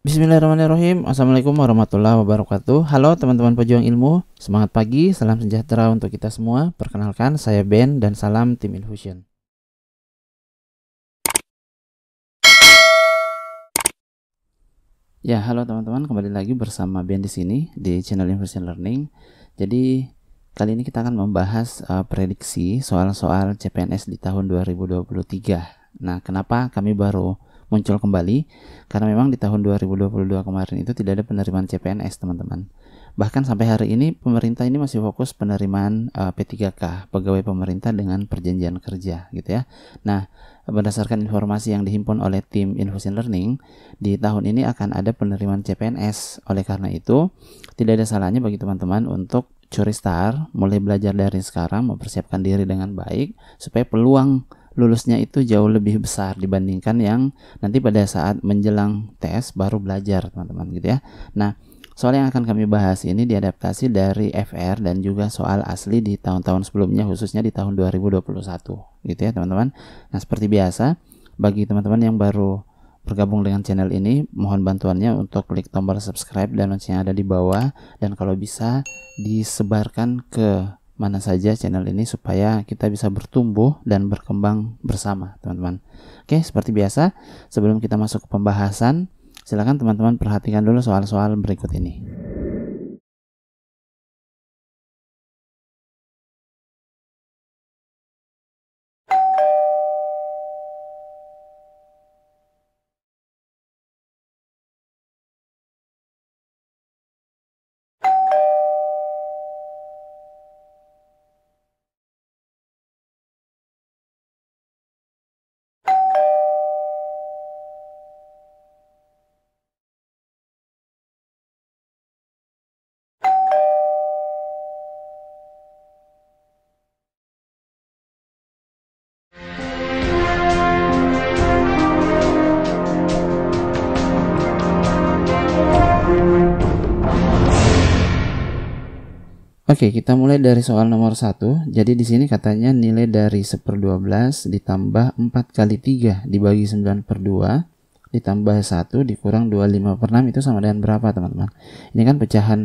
Bismillahirrahmanirrahim. Assalamualaikum warahmatullahi wabarakatuh. Halo teman-teman pejuang ilmu, semangat pagi, salam sejahtera untuk kita semua. Perkenalkan, saya Ben dan salam tim Infusion. Ya, halo teman-teman, kembali lagi bersama Ben di sini di channel Infusion Learning. Jadi kali ini kita akan membahas prediksi soal-soal CPNS di tahun 2023. Nah, kenapa kami baru muncul kembali? Karena memang di tahun 2022 kemarin itu tidak ada penerimaan CPNS, teman-teman. Bahkan sampai hari ini pemerintah ini masih fokus penerimaan P3K, pegawai pemerintah dengan perjanjian kerja, gitu ya. Nah, berdasarkan informasi yang dihimpun oleh tim Infusion Learning, di tahun ini akan ada penerimaan CPNS. Oleh karena itu, tidak ada salahnya bagi teman-teman untuk curi start, mulai belajar dari sekarang, mempersiapkan diri dengan baik supaya peluang lulusnya itu jauh lebih besar dibandingkan yang nanti pada saat menjelang tes baru belajar, teman-teman, gitu ya. Nah, soal yang akan kami bahas ini diadaptasi dari FR dan juga soal asli di tahun-tahun sebelumnya, khususnya di tahun 2021, gitu ya, teman-teman. Nah, seperti biasa, bagi teman-teman yang baru bergabung dengan channel ini, mohon bantuannya untuk klik tombol subscribe dan lonceng yang ada di bawah, dan kalau bisa disebarkan ke mana saja channel ini supaya kita bisa bertumbuh dan berkembang bersama, teman-teman. Oke, seperti biasa, sebelum kita masuk ke pembahasan, silakan teman-teman perhatikan dulu soal-soal berikut ini. Oke, kita mulai dari soal nomor 1. Jadi di sini katanya nilai dari 1/12 ditambah 4 kali 3 dibagi 9/2 ditambah 1 dikurang 25/6 itu sama dengan berapa, teman-teman? Ini kan pecahan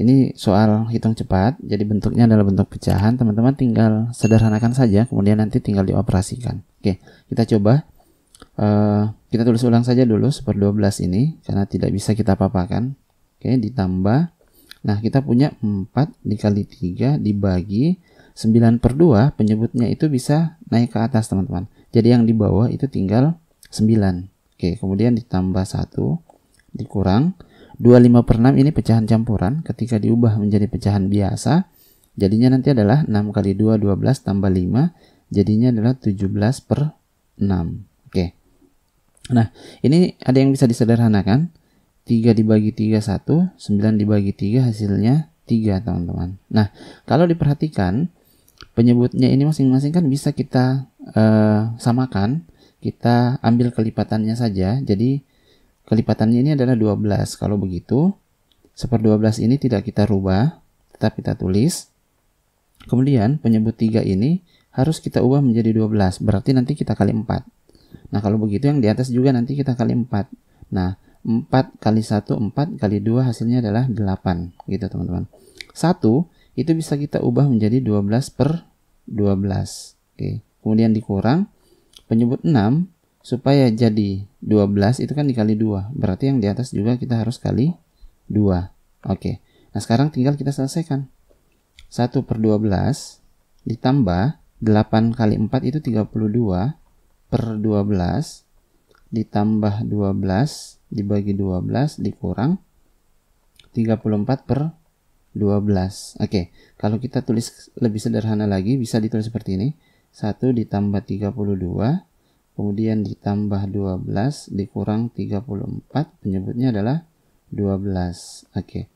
ini soal hitung cepat, jadi bentuknya adalah bentuk pecahan. Teman-teman tinggal sederhanakan saja, kemudian nanti tinggal dioperasikan. Oke, kita coba. Kita tulis ulang saja dulu 1/12 ini, karena tidak bisa kita papakan. Oke, ditambah, nah kita punya 4 dikali 3 dibagi 9/2, penyebutnya itu bisa naik ke atas, teman-teman. Jadi yang di bawah itu tinggal 9. Oke, kemudian ditambah 1 dikurang 25/6, ini pecahan campuran. Ketika diubah menjadi pecahan biasa, jadinya nanti adalah 6 kali 2, 12 tambah 5, jadinya adalah 17/6. Oke. Nah, ini ada yang bisa disederhanakan. 3 dibagi 3 1, 9 dibagi 3 hasilnya 3, teman-teman. Nah, kalau diperhatikan penyebutnya ini masing-masing kan bisa kita samakan. Kita ambil kelipatannya saja. Jadi kelipatannya ini adalah 12. Kalau begitu 1/12 ini tidak kita rubah, tetap kita tulis. Kemudian penyebut 3 ini harus kita ubah menjadi 12. Berarti nanti kita kali 4. Nah, kalau begitu yang di atas juga nanti kita kali 4. Nah, 4 kali 1, 4 kali 2 hasilnya adalah 8, gitu, teman-teman. 1 itu bisa kita ubah menjadi 12/12. Oke. Kemudian dikurang penyebut 6 supaya jadi 12 itu kan dikali 2. Berarti yang di atas juga kita harus kali 2. Oke. Nah, sekarang tinggal kita selesaikan. 1/12 ditambah 8 kali 4 itu 32/12 ditambah 12 dibagi 12 dikurang 34/12. Oke, kalau kita tulis lebih sederhana lagi bisa ditulis seperti ini. 1 ditambah 32, kemudian ditambah 12 dikurang 34, penyebutnya adalah 12. Oke.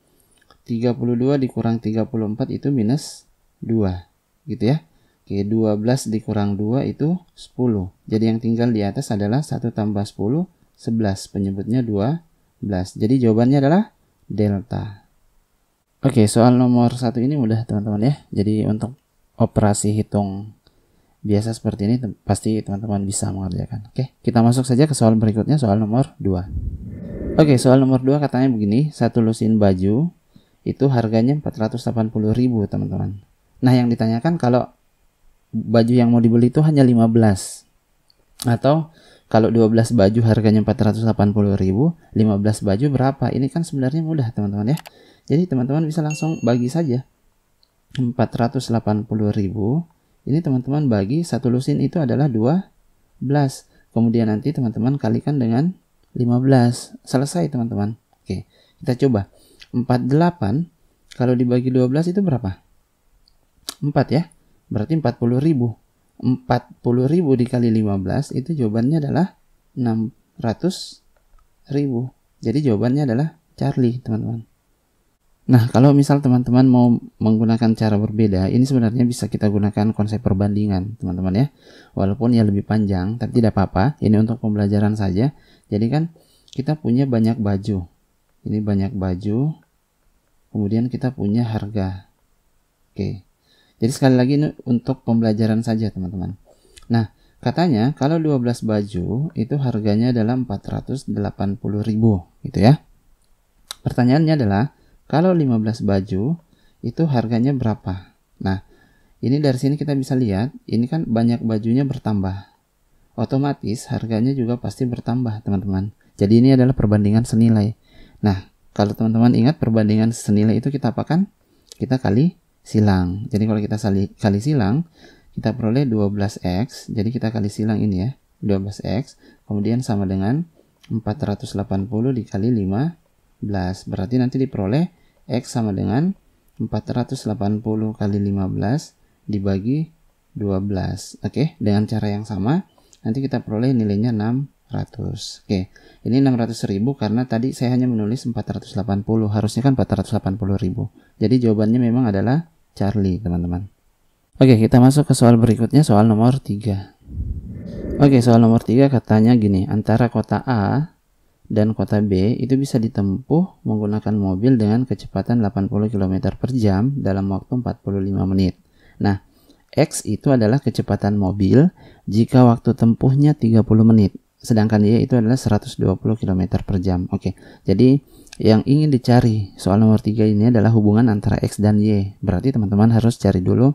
32 dikurang 34 itu minus 2, gitu ya. Oke, 12 dikurang 2 itu 10. Jadi yang tinggal di atas adalah 1 tambah 10, 11. Penyebutnya 12. Jadi jawabannya adalah delta. Oke, soal nomor 1 ini mudah, teman-teman ya. Jadi untuk operasi hitung biasa seperti ini pasti teman-teman bisa mengerjakan. Oke, kita masuk saja ke soal berikutnya, soal nomor 2. Oke, soal nomor 2 katanya begini, satu lusin baju itu harganya 480.000 teman-teman. Nah, yang ditanyakan kalau baju yang mau dibeli itu hanya 15, atau kalau 12 baju harganya 480.000, 15 baju berapa? Ini kan sebenarnya mudah teman-teman ya. Jadi teman-teman bisa langsung bagi saja 480.000. Ini teman-teman bagi satu lusin itu adalah 12. Kemudian nanti teman-teman kalikan dengan 15. Selesai teman-teman. Oke, kita coba. 48 kalau dibagi 12 itu berapa? 4 ya. Berarti 40.000. 40.000 dikali 15 itu jawabannya adalah 600.000. Jadi jawabannya adalah Charlie teman-teman. Nah, kalau misal teman-teman mau menggunakan cara berbeda, ini sebenarnya bisa kita gunakan konsep perbandingan teman-teman ya. Walaupun ya lebih panjang, tapi tidak apa-apa. Ini untuk pembelajaran saja. Jadi kan kita punya banyak baju. Ini banyak baju. Kemudian kita punya harga. Oke. Jadi sekali lagi ini untuk pembelajaran saja teman-teman. Nah, katanya kalau 12 baju itu harganya adalah 480.000 gitu ya. Pertanyaannya adalah kalau 15 baju itu harganya berapa? Nah, ini dari sini kita bisa lihat, ini kan banyak bajunya bertambah. Otomatis harganya juga pasti bertambah teman-teman. Jadi ini adalah perbandingan senilai. Nah, kalau teman-teman ingat perbandingan senilai itu kita apakan? Kita kali silang. Jadi kalau kita kali silang, kita peroleh 12x. Jadi kita kali silang ini ya, 12x. Kemudian sama dengan 480 dikali 15. Berarti nanti diperoleh x sama dengan 480 kali 15 dibagi 12. Oke, dengan cara yang sama, nanti kita peroleh nilainya 600. Oke, ini 600.000 karena tadi saya hanya menulis 480. Harusnya kan 480.000. Jadi jawabannya memang adalah Charlie teman-teman. Oke, kita masuk ke soal berikutnya, soal nomor 3. Oke, soal nomor 3 katanya gini, antara kota A dan kota B itu bisa ditempuh menggunakan mobil dengan kecepatan 80 km per jam dalam waktu 45 menit. Nah, X itu adalah kecepatan mobil jika waktu tempuhnya 30 menit. Sedangkan Y itu adalah 120 km per jam. Oke, jadi yang ingin dicari soal nomor 3 ini adalah hubungan antara X dan Y. Berarti teman-teman harus cari dulu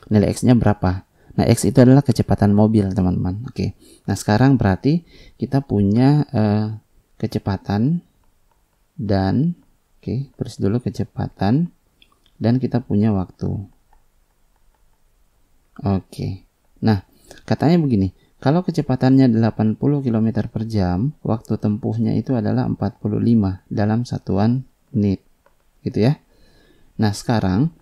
nilai X-nya berapa. Nah, X itu adalah kecepatan mobil teman-teman. Oke, nah sekarang berarti kita punya kecepatan dan tulis dulu kecepatan dan kita punya waktu. Oke, nah katanya begini, kalau kecepatannya 80 km per jam, waktu tempuhnya itu adalah 45 dalam satuan menit, gitu ya. Nah sekarang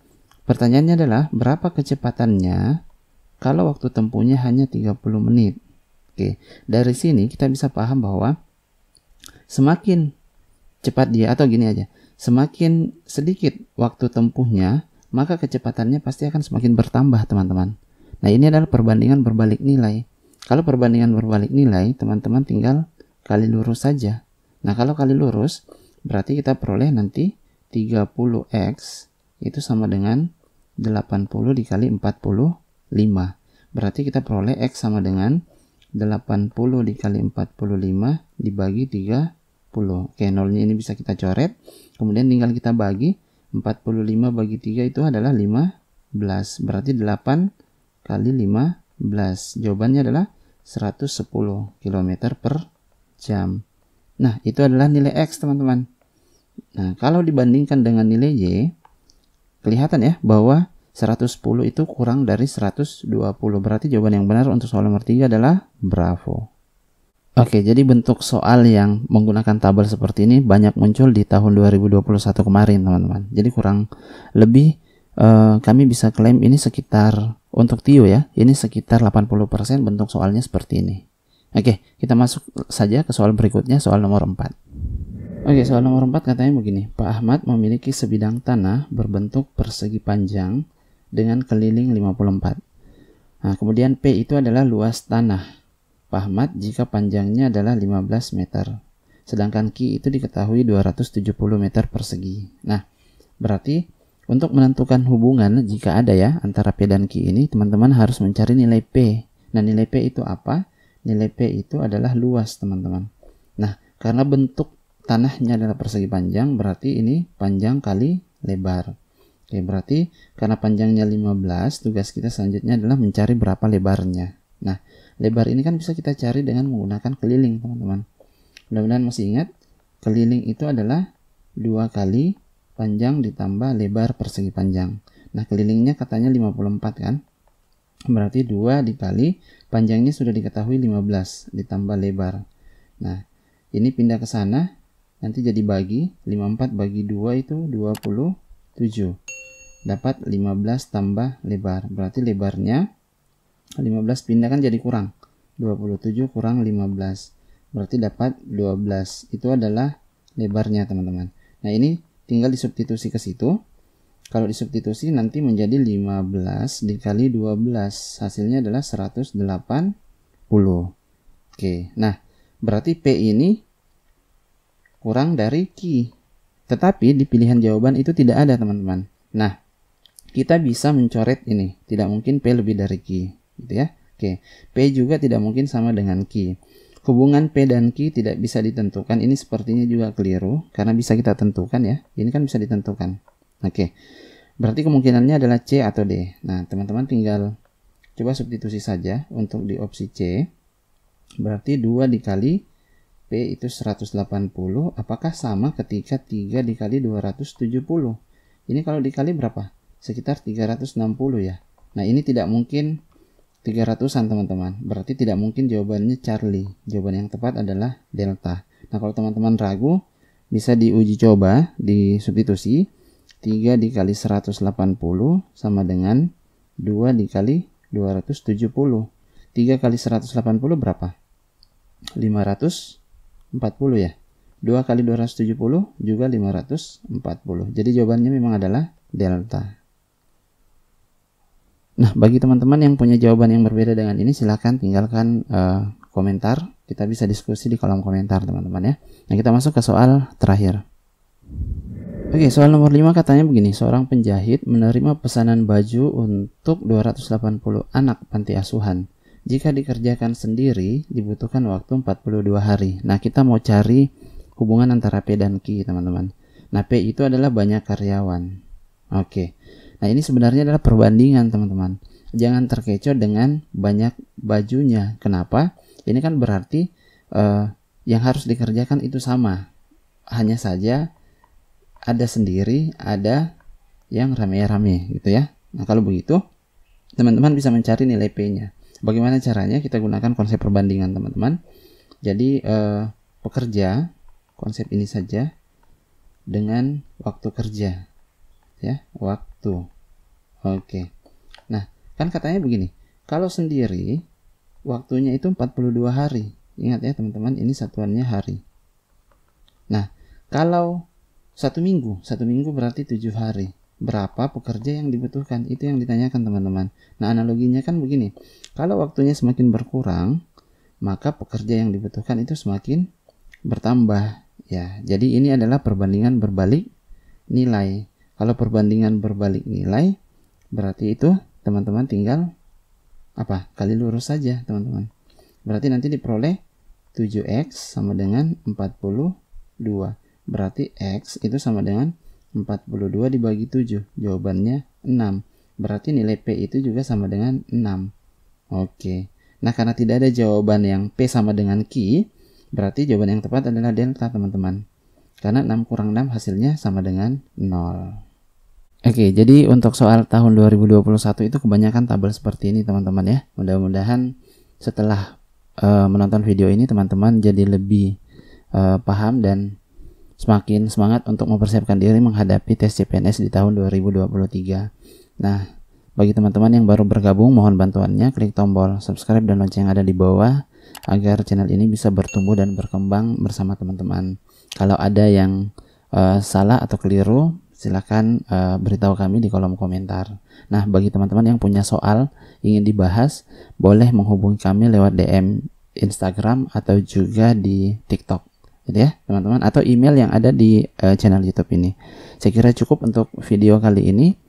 pertanyaannya adalah berapa kecepatannya kalau waktu tempuhnya hanya 30 menit. Oke, dari sini kita bisa paham bahwa semakin cepat dia, atau gini aja, semakin sedikit waktu tempuhnya, maka kecepatannya pasti akan semakin bertambah teman-teman. Nah ini adalah perbandingan berbalik nilai. Kalau perbandingan berbalik nilai, teman-teman tinggal kali lurus saja. Nah kalau kali lurus, berarti kita peroleh nanti 30x itu sama dengan 80 dikali 45. Berarti kita peroleh x sama dengan 80 dikali 45 dibagi 30. Oke, nolnya ini bisa kita coret. Kemudian tinggal kita bagi. 45 bagi 3 itu adalah 15. Berarti 8 kali 15. Jawabannya adalah 110 km per jam. Nah, itu adalah nilai X teman-teman. Nah, kalau dibandingkan dengan nilai Y, kelihatan ya bahwa 110 itu kurang dari 120. Berarti jawaban yang benar untuk soal nomor 3 adalah bravo. Oke, jadi bentuk soal yang menggunakan tabel seperti ini banyak muncul di tahun 2021 kemarin teman-teman. Jadi kurang lebih kami bisa klaim ini sekitar, untuk TIO ya, ini sekitar 80% bentuk soalnya seperti ini. Oke, kita masuk saja ke soal berikutnya, soal nomor 4. Oke, soal nomor 4 katanya begini. Pak Ahmad memiliki sebidang tanah berbentuk persegi panjang dengan keliling 54. Nah, kemudian P itu adalah luas tanah Pak Ahmad jika panjangnya adalah 15 meter. Sedangkan Q itu diketahui 270 meter persegi. Nah, berarti Untuk menentukan hubungan jika ada ya antara P dan Q ini, teman-teman harus mencari nilai P. Nah, nilai P itu apa? Nilai P itu adalah luas, teman-teman. Nah, karena bentuk tanahnya adalah persegi panjang, berarti ini panjang kali lebar. Oke, berarti karena panjangnya 15, tugas kita selanjutnya adalah mencari berapa lebarnya. Nah, lebar ini kan bisa kita cari dengan menggunakan keliling, teman-teman. Mudah-mudahan masih ingat, keliling itu adalah 2 kali panjang ditambah lebar persegi panjang. Nah, kelilingnya katanya 54 kan? Berarti 2 dikali panjangnya sudah diketahui 15 ditambah lebar. Nah, ini pindah ke sana, nanti jadi bagi 54 bagi 2 itu 27. Dapat 15 tambah lebar. Berarti lebarnya 15 pindah kan jadi kurang. 27 kurang 15. Berarti dapat 12. Itu adalah lebarnya, teman-teman. Nah, ini tinggal disubstitusi ke situ. Kalau disubstitusi nanti menjadi 15 dikali 12. Hasilnya adalah 180. Oke, nah berarti P ini kurang dari Q. Tetapi di pilihan jawaban itu tidak ada, teman-teman. Nah, kita bisa mencoret ini. Tidak mungkin P lebih dari Q. Gitu ya. Oke, P juga tidak mungkin sama dengan Q. Hubungan P dan Q tidak bisa ditentukan. Ini sepertinya juga keliru. Karena bisa kita tentukan ya. Ini kan bisa ditentukan. Oke. Berarti kemungkinannya adalah C atau D. Nah, teman-teman tinggal coba substitusi saja untuk di opsi C. Berarti 2 dikali P itu 180. Apakah sama ketika 3 dikali 270? Ini kalau dikali berapa? Sekitar 360 ya. Nah, ini tidak mungkin 300-an, teman-teman. Berarti tidak mungkin jawabannya Charlie. Jawaban yang tepat adalah delta. Nah, kalau teman-teman ragu, bisa diuji coba di substitusi. 3 dikali 180 sama dengan 2 dikali 270. 3 kali 180 berapa? 540 ya. 2 kali 270 juga 540. Jadi jawabannya memang adalah delta. Nah, bagi teman-teman yang punya jawaban yang berbeda dengan ini, silahkan tinggalkan komentar. Kita bisa diskusi di kolom komentar, teman-teman ya. Nah, kita masuk ke soal terakhir. Oke, soal nomor 5 katanya begini. Seorang penjahit menerima pesanan baju untuk 280 anak panti asuhan. Jika dikerjakan sendiri, dibutuhkan waktu 42 hari. Nah, kita mau cari hubungan antara P dan Q, teman-teman. Nah, P itu adalah banyak karyawan. Oke. Nah, ini sebenarnya adalah perbandingan, teman-teman. Jangan terkecoh dengan banyak bajunya. Kenapa? Ini kan berarti yang harus dikerjakan itu sama. Hanya saja ada sendiri, ada yang rame-rame gitu ya. Nah, kalau begitu, teman-teman bisa mencari nilai P-nya. Bagaimana caranya? Kita gunakan konsep perbandingan, teman-teman. Jadi, pekerja, konsep ini saja, dengan waktu kerja. Ya, waktu. Oke. Nah, kan katanya begini. Kalau sendiri, waktunya itu 42 hari. Ingat ya, teman-teman, ini satuannya hari. Nah, kalau satu minggu berarti 7 hari. Berapa pekerja yang dibutuhkan? Itu yang ditanyakan, teman-teman. Nah, analoginya kan begini. Kalau waktunya semakin berkurang, maka pekerja yang dibutuhkan itu semakin bertambah. Ya, jadi ini adalah perbandingan berbalik nilai. Kalau perbandingan berbalik nilai, berarti itu teman-teman tinggal apa? Kali lurus saja, teman-teman. Berarti nanti diperoleh 7X sama dengan 42. Berarti X itu sama dengan 42 dibagi 7. Jawabannya 6. Berarti nilai P itu juga sama dengan 6. Oke. Nah, karena tidak ada jawaban yang P sama dengan Q, berarti jawaban yang tepat adalah delta, teman-teman. Karena 6 kurang 6 hasilnya sama dengan 0. Oke, jadi untuk soal tahun 2021 itu kebanyakan tabel seperti ini, teman-teman ya. Mudah-mudahan setelah menonton video ini, teman-teman jadi lebih paham dan semakin semangat untuk mempersiapkan diri menghadapi tes CPNS di tahun 2023. Nah, bagi teman-teman yang baru bergabung, mohon bantuannya klik tombol subscribe dan lonceng yang ada di bawah agar channel ini bisa bertumbuh dan berkembang bersama teman-teman. Kalau ada yang salah atau keliru, silakan beritahu kami di kolom komentar. Nah, bagi teman-teman yang punya soal ingin dibahas, boleh menghubungi kami lewat DM Instagram atau juga di TikTok. gitu ya teman-teman, atau email yang ada di channel YouTube ini. Saya kira cukup untuk video kali ini.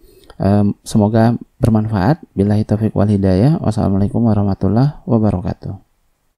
Semoga bermanfaat. Billahi taufiq wal hidayah. Wassalamualaikum warahmatullahi wabarakatuh.